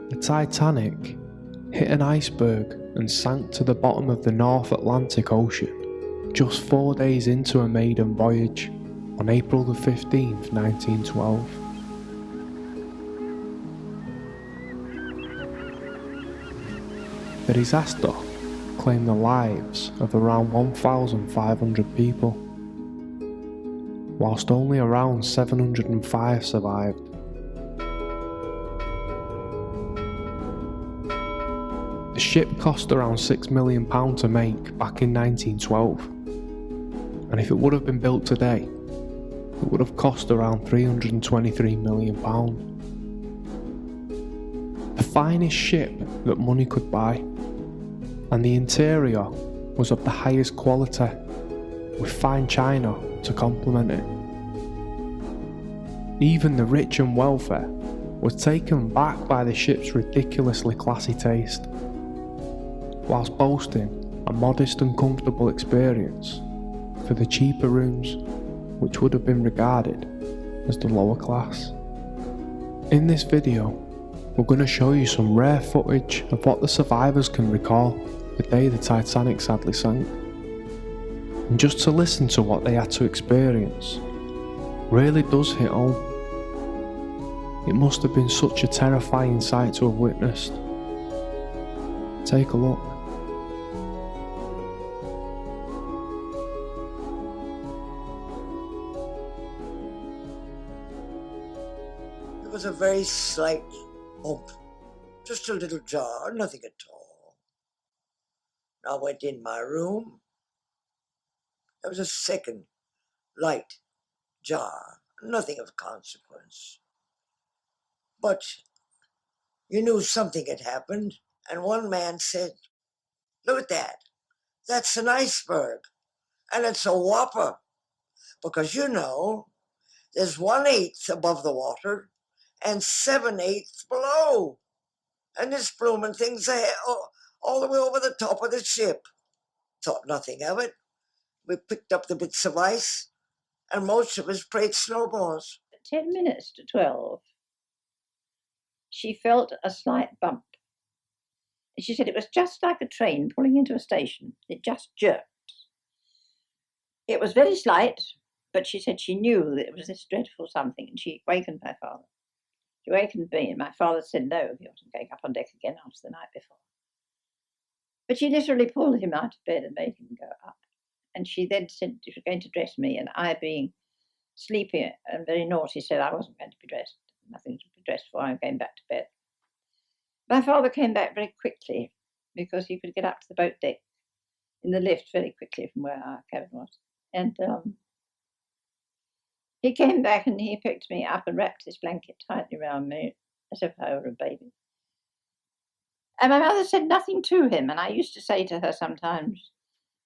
The Titanic hit an iceberg and sank to the bottom of the North Atlantic Ocean just 4 days into a maiden voyage on April the 15th, 1912. The disaster claimed the lives of around 1,500 people, whilst only around 705 survived. The ship cost around £6 million to make back in 1912, and if it would have been built today, it would have cost around £323 million. The finest ship that money could buy, and the interior was of the highest quality, with fine china to complement it. Even the rich and wealthy were taken back by the ship's ridiculously classy taste, whilst boasting a modest and comfortable experience for the cheaper rooms, which would have been regarded as the lower class. In this video, we're going to show you some rare footage of what the survivors can recall the day the Titanic sadly sank. And just to listen to what they had to experience really does hit home. It must have been such a terrifying sight to have witnessed. Take a look. It was a very slight bump, just a little jar, nothing at all. I went in my room. There was a second light jar, nothing of consequence. But you knew something had happened, and one man said, "Look at that. That's an iceberg, and it's a whopper, because there's 1/8 above the water and 7/8 below, and this blooming thing's all the way over the top of the ship." Thought nothing of it. We picked up the bits of ice, and most of us prayed snowballs. 10 minutes to 12, she felt a slight bump. She said it was just like a train pulling into a station. It just jerked. It was very slight, but she said she knew that it was this dreadful something, and she wakened my father. She wakened me, and my father said no, he wasn't going up on deck again after the night before. But she literally pulled him out of bed and made him go up. And she then said she was going to dress me, and I, being sleepy and very naughty, said I wasn't going to be dressed. Nothing to be dressed for. I came back to bed. My father came back very quickly because he could get up to the boat deck in the lift very quickly from where our cabin was. And he came back and he picked me up and wrapped his blanket tightly around me as if I were a baby. And my mother said nothing to him, and I used to say to her sometimes,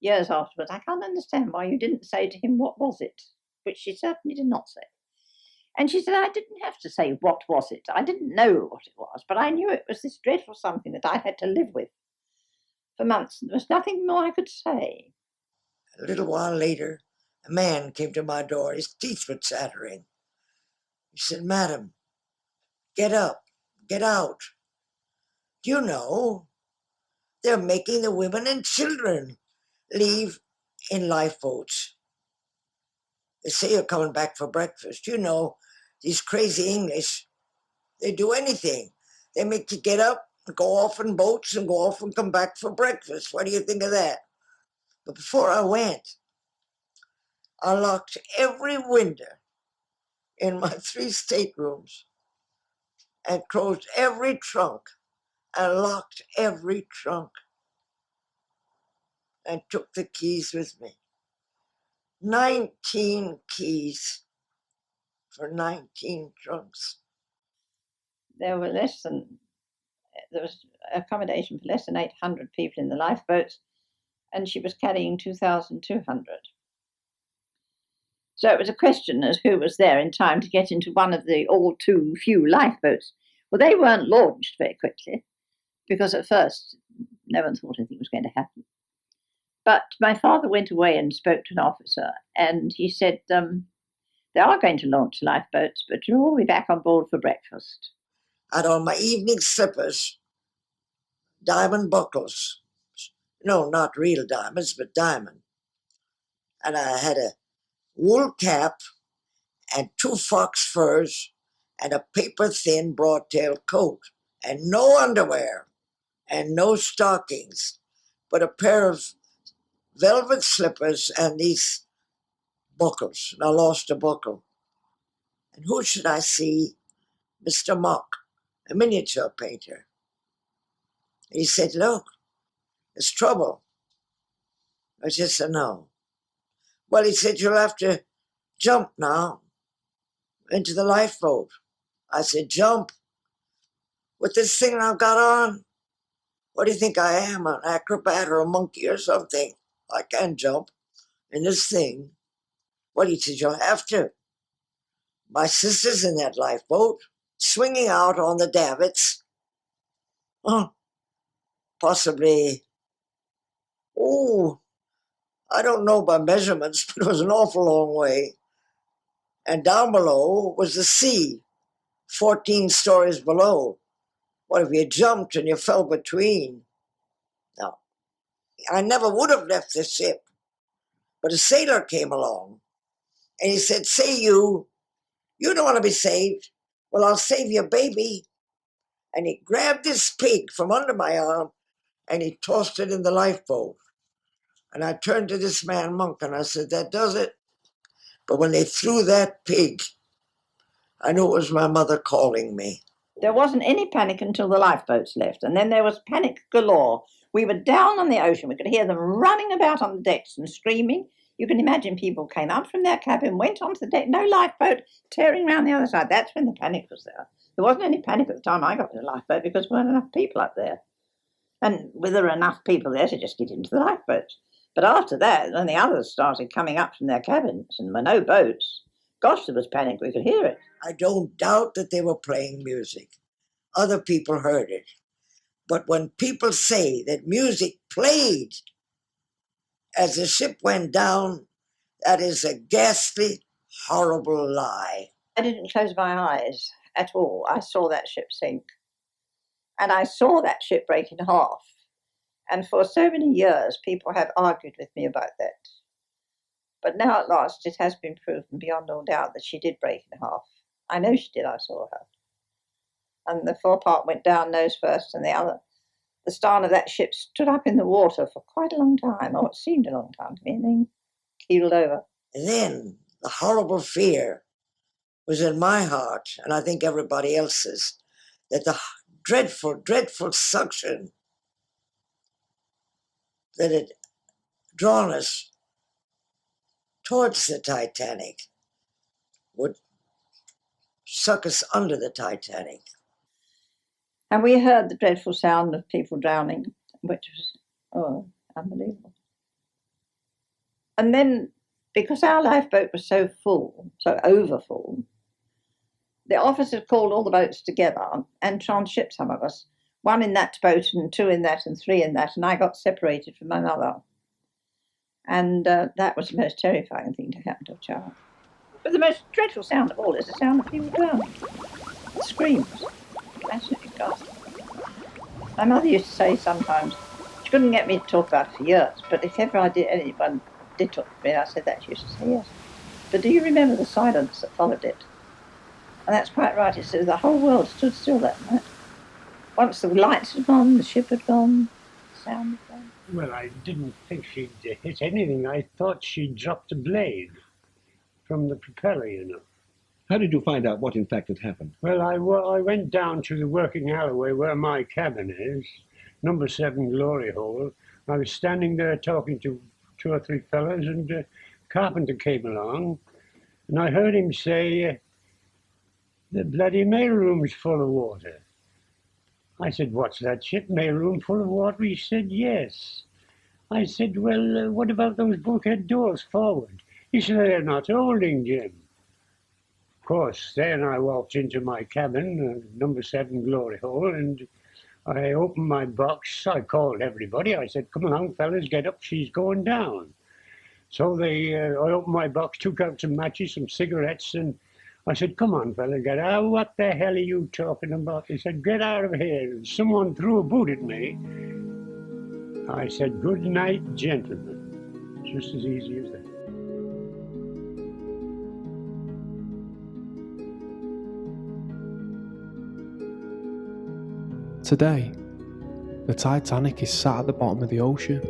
years afterwards, I can't understand why you didn't say to him, what was it? Which she certainly did not say. And she said, I didn't have to say, what was it? I didn't know what it was, but I knew it was this dreadful something that I had to live with for months. There was nothing more I could say. A little while later, a man came to my door. His teeth were chattering. He said, "Madam, get up, get out. Do you know, they're making the women and children leave in lifeboats. They say you're coming back for breakfast. You know, these crazy English, they do anything. They make you get up and go off in boats and go off and come back for breakfast. What do you think of that?" But before I went, I locked every window in my 3 staterooms and closed every trunk and locked every trunk and took the keys with me. 19 keys for 19 trunks. There was accommodation for less than 800 people in the lifeboats, and she was carrying 2,200. So it was a question as who was there in time to get into one of the all too few lifeboats. Well, they weren't launched very quickly, because at first no one thought anything was going to happen. But my father went away and spoke to an officer, and he said, they are going to launch lifeboats, but you'll all be back on board for breakfast. I had on my evening slippers, diamond buckles. No, not real diamonds, but diamond. And I had a wool cap and 2 fox furs and a paper-thin broadtail coat and no underwear and no stockings, but a pair of velvet slippers and these buckles. And I lost a buckle. And who should I see? Mr. Mock, a miniature painter. He said, look, there's trouble. I just said, no. Well, he said, you'll have to jump now into the lifeboat. I said, jump? With this thing I've got on? What do you think I am, an acrobat or a monkey or something? I can't jump in this thing. Well, he said, you'll have to. My sister's in that lifeboat, swinging out on the davits. Oh, possibly, I don't know by measurements, but it was an awful long way. And down below was the sea, 14 stories below. What if you jumped and you fell between? No, I never would have left the ship. But a sailor came along and he said, say you don't want to be saved. Well, I'll save your baby. And he grabbed this pig from under my arm and he tossed it in the lifeboat. And I turned to this man, Monk, and I said, that does it. But when they threw that pig, I knew it was my mother calling me. There wasn't any panic until the lifeboats left, and then there was panic galore. We were down on the ocean. We could hear them running about on the decks and screaming. You can imagine people came up from their cabin, went onto the deck, no lifeboat, tearing around the other side. That's when the panic was there. There wasn't any panic at the time I got in the lifeboat because there weren't enough people up there. And there were enough people there to just get into the lifeboats. But after that, when the others started coming up from their cabins and there were no boats, gosh, there was panic. We could hear it. I don't doubt that they were playing music. Other people heard it. But when people say that music played as the ship went down, that is a ghastly, horrible lie. I didn't close my eyes at all. I saw that ship sink. And I saw that ship break in half. And for so many years, people have argued with me about that. But now at last, it has been proven beyond all doubt that she did break in half. I know she did, I saw her. And the forepart went down nose first, and the stern of that ship stood up in the water for quite a long time, or it seemed a long time to me, and then keeled over. And then the horrible fear was in my heart, and I think everybody else's, that the dreadful, dreadful suction that had drawn us towards the Titanic would suck us under the Titanic. And we heard the dreadful sound of people drowning, which was, unbelievable. And then, because our lifeboat was so full, so overfull, the officers called all the boats together and transshipped some of us, 1 in that boat and 2 in that and 3 in that, and I got separated from my mother. And that was the most terrifying thing to happen to a child. But the most dreadful sound of all is the sound of people drowning. The screams. Absolutely ghastly. My mother used to say sometimes, she couldn't get me to talk about it for years, but if ever anyone did talk to me, I said that, she used to say yes. But do you remember the silence that followed it? And that's quite right. It says the whole world stood still that night. Once the lights had gone, the ship had gone, the sound had gone. Well, I didn't think she'd hit anything. I thought she'd dropped a blade from the propeller, you know. How did you find out what in fact had happened? Well, I went down to the working alleyway where my cabin is, number 7 Glory Hole. I was standing there talking to 2 or 3 fellows, and a carpenter came along, and I heard him say, the bloody mailroom's full of water. I said, what's that ship, mailroom full of water? He said, yes. I said, well, what about those bulkhead doors forward? He said, they're not holding, Jim. Of course, then I walked into my cabin, number 7 Glory Hole, and I opened my box. I called everybody. I said, come along, fellas, get up, she's going down. So I opened my box, took out some matches, some cigarettes, and I said, come on, fella, get out. What the hell are you talking about? He said, get out of here. And someone threw a boot at me. I said, good night, gentlemen. Just as easy as that. Today, the Titanic is sat at the bottom of the ocean.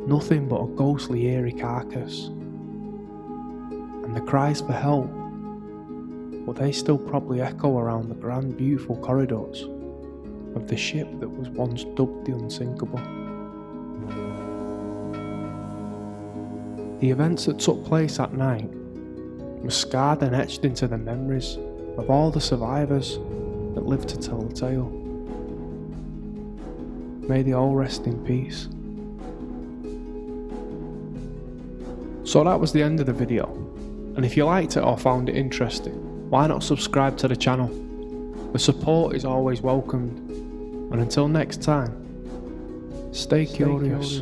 Nothing but a ghostly, eerie carcass. And the cries for help, well, they still probably echo around the grand, beautiful corridors of the ship that was once dubbed the Unsinkable. The events that took place that night were scarred and etched into the memories of all the survivors that lived to tell the tale. May they all rest in peace. So that was the end of the video, and if you liked it or found it interesting, why not subscribe to the channel? The support is always welcomed, and until next time, stay curious.